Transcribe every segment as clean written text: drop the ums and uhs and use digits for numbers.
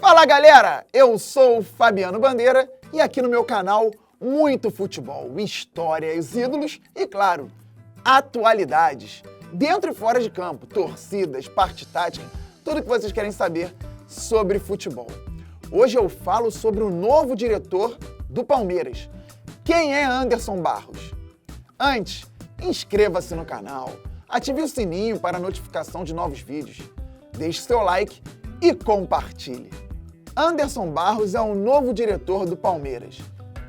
Fala galera, eu sou o Fabiano Bandeira e aqui no meu canal muito futebol, histórias, ídolos e claro, atualidades, dentro e fora de campo, torcidas, parte tática, tudo que vocês querem saber sobre futebol. Hoje eu falo sobre o novo diretor do Palmeiras. Quem é Anderson Barros? Antes, inscreva-se no canal, ative o sininho para a notificação de novos vídeos, deixe seu like e compartilhe. Anderson Barros é o novo diretor do Palmeiras.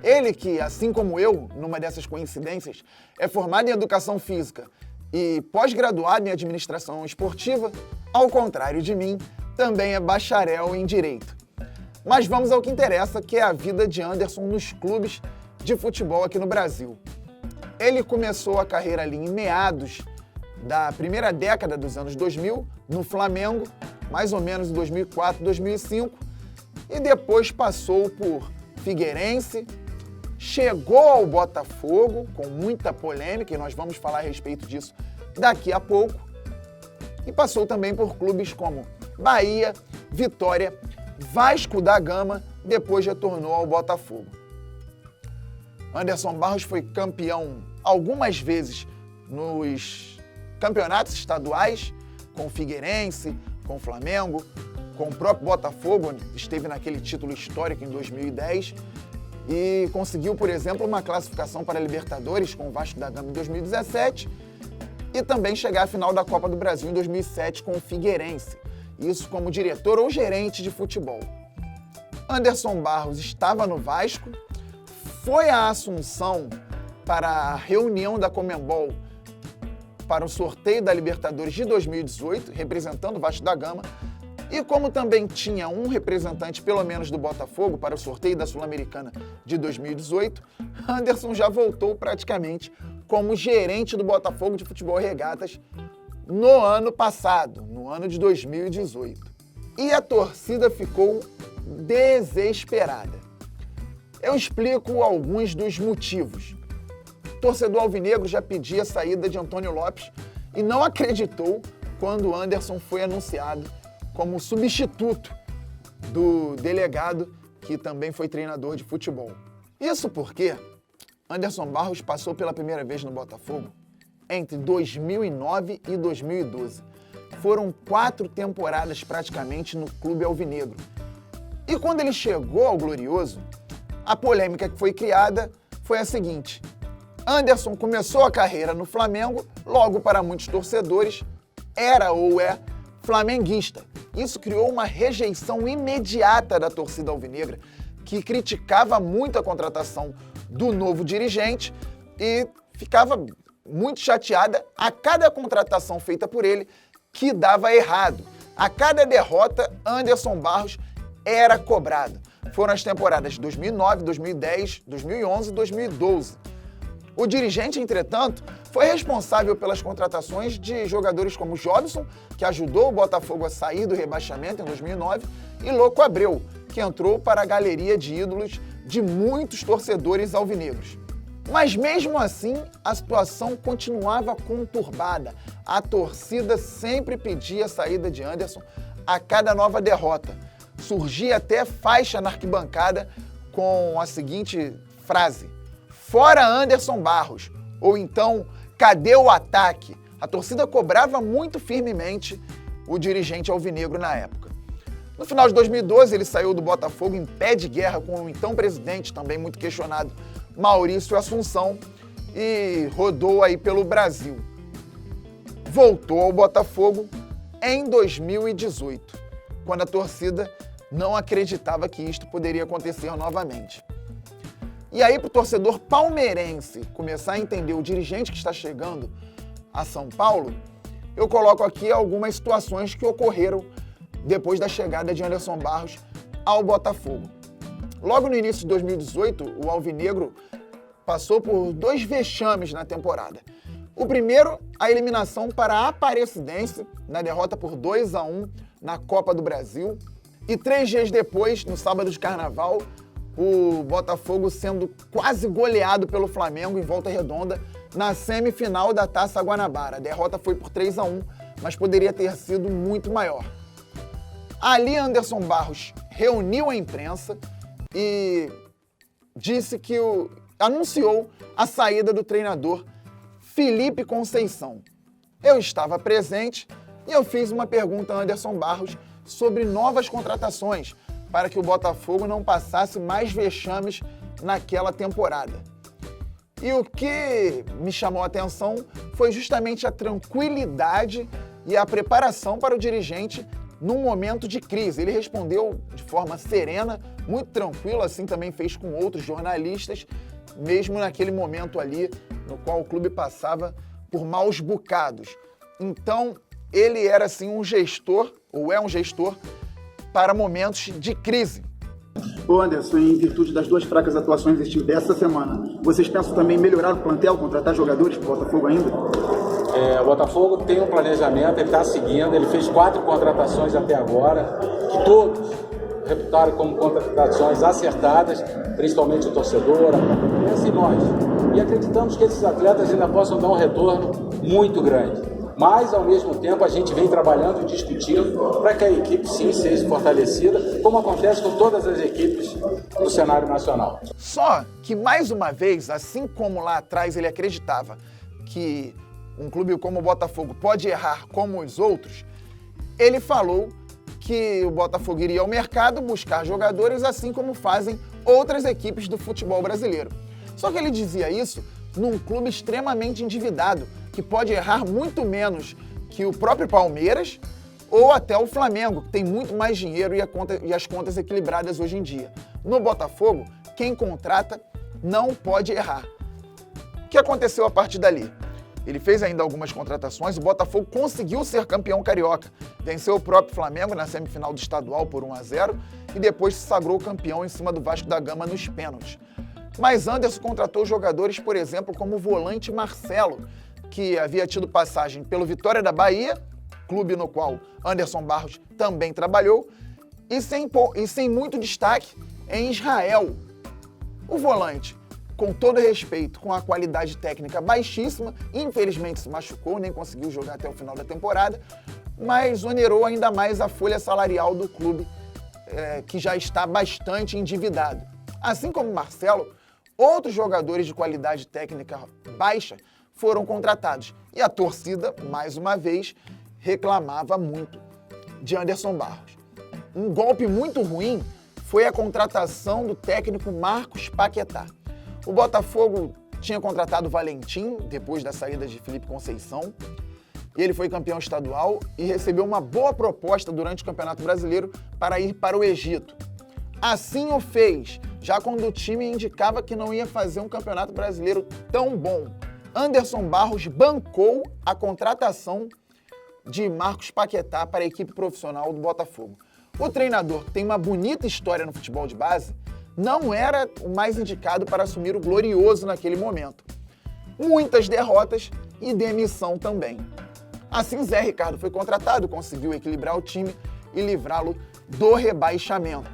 Ele que, assim como eu, numa dessas coincidências, é formado em Educação Física e pós-graduado em Administração Esportiva, ao contrário de mim, também é bacharel em Direito. Mas vamos ao que interessa, que é a vida de Anderson nos clubes de futebol aqui no Brasil. Ele começou a carreira ali em meados da primeira década dos anos 2000, no Flamengo, mais ou menos em 2004, 2005, e depois passou por Figueirense, chegou ao Botafogo, com muita polêmica, e nós vamos falar a respeito disso daqui a pouco, e passou também por clubes como Bahia, Vitória, Vasco da Gama, depois retornou ao Botafogo. Anderson Barros foi campeão algumas vezes nos campeonatos estaduais, com o Figueirense, com o Flamengo, com o próprio Botafogo, esteve naquele título histórico em 2010 e conseguiu, por exemplo, uma classificação para a Libertadores com o Vasco da Gama em 2017 e também chegar à final da Copa do Brasil em 2007 com o Figueirense, isso como diretor ou gerente de futebol. Anderson Barros estava no Vasco, foi à Assunção para a reunião da Conmebol para o sorteio da Libertadores de 2018, representando o Vasco da Gama, e como também tinha um representante, pelo menos do Botafogo, para o sorteio da Sul-Americana de 2018, Anderson já voltou praticamente como gerente do Botafogo de Futebol e Regatas no ano passado, no ano de 2018. E a torcida ficou desesperada. Eu explico alguns dos motivos. O torcedor alvinegro já pedia a saída de Antônio Lopes e não acreditou quando Anderson foi anunciado como substituto do delegado, que também foi treinador de futebol. Isso porque Anderson Barros passou pela primeira vez no Botafogo entre 2009 e 2012. Foram 4 temporadas praticamente no clube alvinegro. E quando ele chegou ao Glorioso, a polêmica que foi criada foi a seguinte: Anderson começou a carreira no Flamengo, logo para muitos torcedores, era ou é flamenguista. Isso criou uma rejeição imediata da torcida alvinegra, que criticava muito a contratação do novo dirigente e ficava muito chateada a cada contratação feita por ele que dava errado. A cada derrota, Anderson Barros era cobrado. Foram as temporadas de 2009, 2010, 2011 e 2012. O dirigente, entretanto, foi responsável pelas contratações de jogadores como Jobson, que ajudou o Botafogo a sair do rebaixamento em 2009, e Louco Abreu, que entrou para a galeria de ídolos de muitos torcedores alvinegros. Mas mesmo assim, a situação continuava conturbada. A torcida sempre pedia a saída de Anderson a cada nova derrota. Surgia até faixa na arquibancada com a seguinte frase: "Fora Anderson Barros", ou então "Cadê o ataque?". A torcida cobrava muito firmemente o dirigente alvinegro na época. No final de 2012, ele saiu do Botafogo em pé de guerra com o então presidente, também muito questionado, Maurício Assunção, e rodou aí pelo Brasil. Voltou ao Botafogo em 2018, quando a torcida não acreditava que isto poderia acontecer novamente. E aí, para o torcedor palmeirense começar a entender o dirigente que está chegando a São Paulo, eu coloco aqui algumas situações que ocorreram depois da chegada de Anderson Barros ao Botafogo. Logo no início de 2018, o alvinegro passou por 2 vexames na temporada. O primeiro, a eliminação para a Aparecidense, na derrota por 2-1 na Copa do Brasil. E 3 dias depois, no sábado de Carnaval, o Botafogo sendo quase goleado pelo Flamengo em Volta Redonda na semifinal da Taça Guanabara. A derrota foi por 3-1, mas poderia ter sido muito maior. Ali Anderson Barros reuniu a imprensa e disse que anunciou a saída do treinador Felipe Conceição. Eu estava presente e eu fiz uma pergunta a Anderson Barros sobre novas contratações para que o Botafogo não passasse mais vexames naquela temporada. E o que me chamou a atenção foi justamente a tranquilidade e a preparação para o dirigente num momento de crise. Ele respondeu de forma serena, muito tranquilo, assim também fez com outros jornalistas, mesmo naquele momento ali no qual o clube passava por maus bocados. Então, ele era assim um gestor, ou é um gestor, para momentos de crise. Ô Anderson, em virtude das duas fracas atuações desse time dessa semana, vocês pensam também em melhorar o plantel, contratar jogadores para o Botafogo ainda? O Botafogo tem um planejamento, ele está seguindo, ele fez 4 contratações até agora, que todos reputaram como contratações acertadas, principalmente o torcedor, a própria imprensa e nós. E acreditamos que esses atletas ainda possam dar um retorno muito grande. Mas, ao mesmo tempo, a gente vem trabalhando e discutindo para que a equipe, sim, seja fortalecida, como acontece com todas as equipes no cenário nacional. Só que, mais uma vez, assim como lá atrás ele acreditava que um clube como o Botafogo pode errar como os outros, ele falou que o Botafogo iria ao mercado buscar jogadores assim como fazem outras equipes do futebol brasileiro. Só que ele dizia isso num clube extremamente endividado, que pode errar muito menos que o próprio Palmeiras ou até o Flamengo, que tem muito mais dinheiro e as contas equilibradas hoje em dia. No Botafogo, quem contrata não pode errar. O que aconteceu a partir dali? Ele fez ainda algumas contratações, o Botafogo conseguiu ser campeão carioca. Venceu o próprio Flamengo na semifinal do estadual por 1-0 e depois se sagrou campeão em cima do Vasco da Gama nos pênaltis. Mas Anderson contratou jogadores, por exemplo, como o volante Marcelo, que havia tido passagem pelo Vitória da Bahia, clube no qual Anderson Barros também trabalhou, e sem muito destaque em Israel. O volante, com todo respeito, com a qualidade técnica baixíssima, infelizmente se machucou, nem conseguiu jogar até o final da temporada, mas onerou ainda mais a folha salarial do clube, que já está bastante endividado. Assim como Marcelo, outros jogadores de qualidade técnica baixa foram contratados. E a torcida, mais uma vez, reclamava muito de Anderson Barros. Um golpe muito ruim foi a contratação do técnico Marcos Paquetá. O Botafogo tinha contratado o Valentim, depois da saída de Felipe Conceição, e ele foi campeão estadual e recebeu uma boa proposta durante o Campeonato Brasileiro para ir para o Egito. Assim o fez, já quando o time indicava que não ia fazer um Campeonato Brasileiro tão bom. Anderson Barros bancou a contratação de Marcos Paquetá para a equipe profissional do Botafogo. O treinador, que tem uma bonita história no futebol de base, não era o mais indicado para assumir o glorioso naquele momento. Muitas derrotas e demissão também. Assim, Zé Ricardo foi contratado, conseguiu equilibrar o time e livrá-lo do rebaixamento.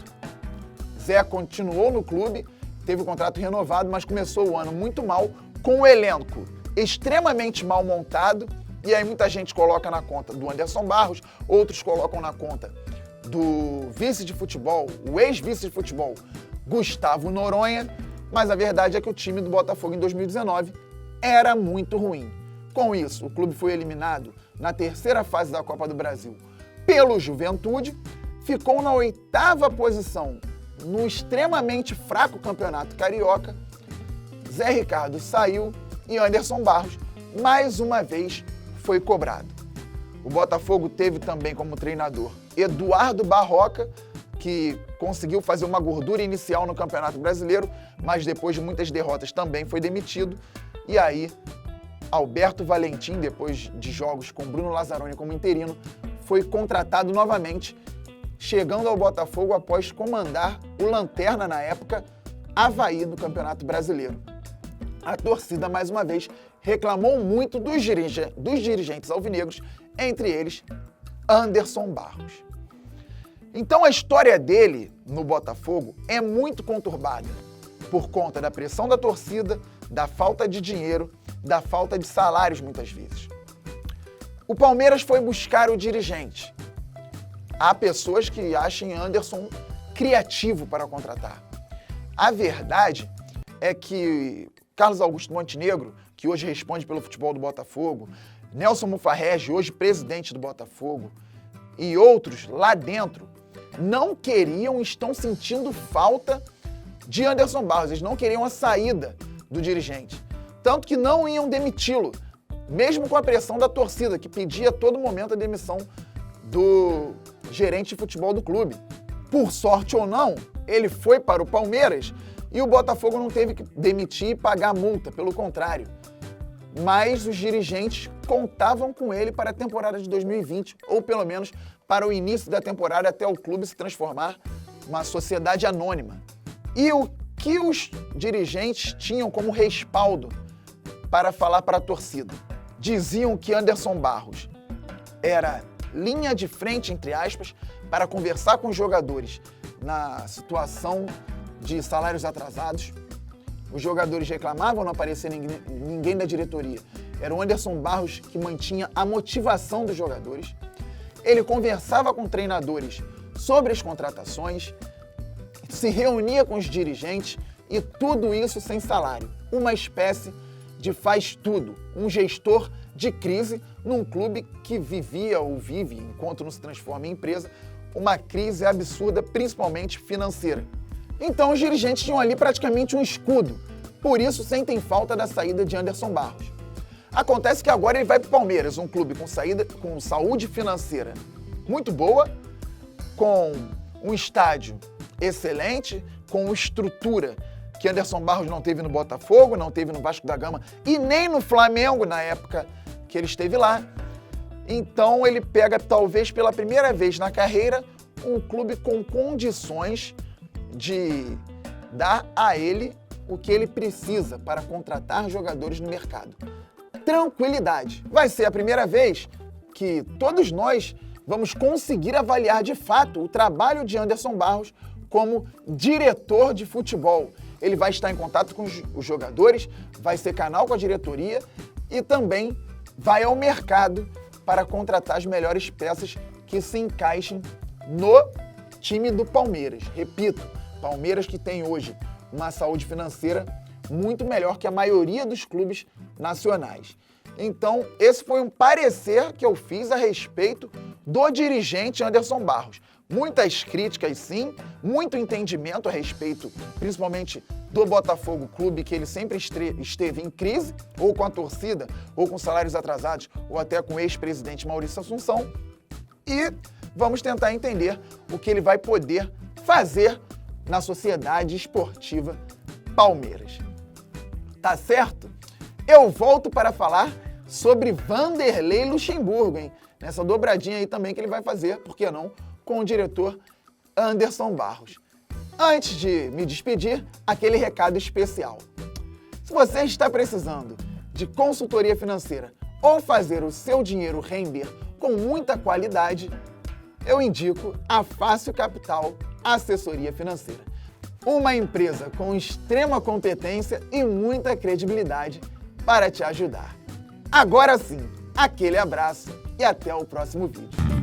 Zé continuou no clube, teve o contrato renovado, mas começou o ano muito mal, com o elenco extremamente mal montado, e aí muita gente coloca na conta do Anderson Barros, outros colocam na conta do vice de futebol, o ex-vice de futebol, Gustavo Noronha, mas a verdade é que o time do Botafogo em 2019 era muito ruim. Com isso, o clube foi eliminado na terceira fase da Copa do Brasil pelo Juventude, ficou na 8ª posição no extremamente fraco Campeonato Carioca. Zé Ricardo saiu e Anderson Barros, mais uma vez, foi cobrado. O Botafogo teve também como treinador Eduardo Barroca, que conseguiu fazer uma gordura inicial no Campeonato Brasileiro, mas depois de muitas derrotas também foi demitido. E aí, Alberto Valentim, depois de jogos com Bruno Lazzaroni como interino, foi contratado novamente, chegando ao Botafogo após comandar o lanterna na época, Avaí, no Campeonato Brasileiro. A torcida, mais uma vez, reclamou muito dos dirigentes alvinegros, entre eles Anderson Barros. Então a história dele no Botafogo é muito conturbada, por conta da pressão da torcida, da falta de dinheiro, da falta de salários muitas vezes. O Palmeiras foi buscar o dirigente há pessoas que achem Anderson criativo para contratar. A verdade é que Carlos Augusto Montenegro, que hoje responde pelo futebol do Botafogo, Nelson Mufarrege, hoje presidente do Botafogo, e outros lá dentro, não queriam, estão sentindo falta de Anderson Barros. Eles não queriam a saída do dirigente. Tanto que não iam demiti-lo, mesmo com a pressão da torcida, que pedia a todo momento a demissão do gerente de futebol do clube. Por sorte ou não, ele foi para o Palmeiras e o Botafogo não teve que demitir e pagar multa, pelo contrário. Mas os dirigentes contavam com ele para a temporada de 2020, ou pelo menos para o início da temporada, até o clube se transformar numa sociedade anônima. E o que os dirigentes tinham como respaldo para falar para a torcida? Diziam que Anderson Barros era linha de frente, entre aspas, para conversar com os jogadores na situação de salários atrasados. Os jogadores reclamavam, não aparecia ninguém da diretoria. Era o Anderson Barros que mantinha a motivação dos jogadores. Ele conversava com treinadores sobre as contratações, se reunia com os dirigentes e tudo isso sem salário. Uma espécie de faz-tudo, um gestor de crise num clube que vivia ou vive, enquanto não se transforma em empresa, uma crise absurda, principalmente financeira. Então os dirigentes tinham ali praticamente um escudo, por isso sentem falta da saída de Anderson Barros. Acontece que agora ele vai para o Palmeiras, um clube com saúde financeira muito boa, com um estádio excelente, com estrutura que Anderson Barros não teve no Botafogo, não teve no Vasco da Gama e nem no Flamengo na época que ele esteve lá. Então ele pega, talvez pela primeira vez na carreira, um clube com condições de dar a ele o que ele precisa para contratar jogadores no mercado. Tranquilidade. Vai ser a primeira vez que todos nós vamos conseguir avaliar de fato o trabalho de Anderson Barros como diretor de futebol. Ele vai estar em contato com os jogadores, vai ser canal com a diretoria e também vai ao mercado para contratar as melhores peças que se encaixem no time do Palmeiras. Repito, Palmeiras que tem hoje uma saúde financeira muito melhor que a maioria dos clubes nacionais. Então, esse foi um parecer que eu fiz a respeito do dirigente Anderson Barros. Muitas críticas, sim, muito entendimento a respeito, principalmente do Botafogo, clube que ele sempre esteve em crise, ou com a torcida, ou com salários atrasados, ou até com o ex-presidente Maurício Assunção. E vamos tentar entender o que ele vai poder fazer na Sociedade Esportiva Palmeiras. Tá certo? Eu volto para falar sobre Vanderlei Luxemburgo, hein? Nessa dobradinha aí também que ele vai fazer, por que não, com o diretor Anderson Barros. Antes de me despedir, aquele recado especial. Se você está precisando de consultoria financeira ou fazer o seu dinheiro render com muita qualidade, eu indico a Fácil Capital Assessoria Financeira. Uma empresa com extrema competência e muita credibilidade para te ajudar. Agora sim, aquele abraço e até o próximo vídeo.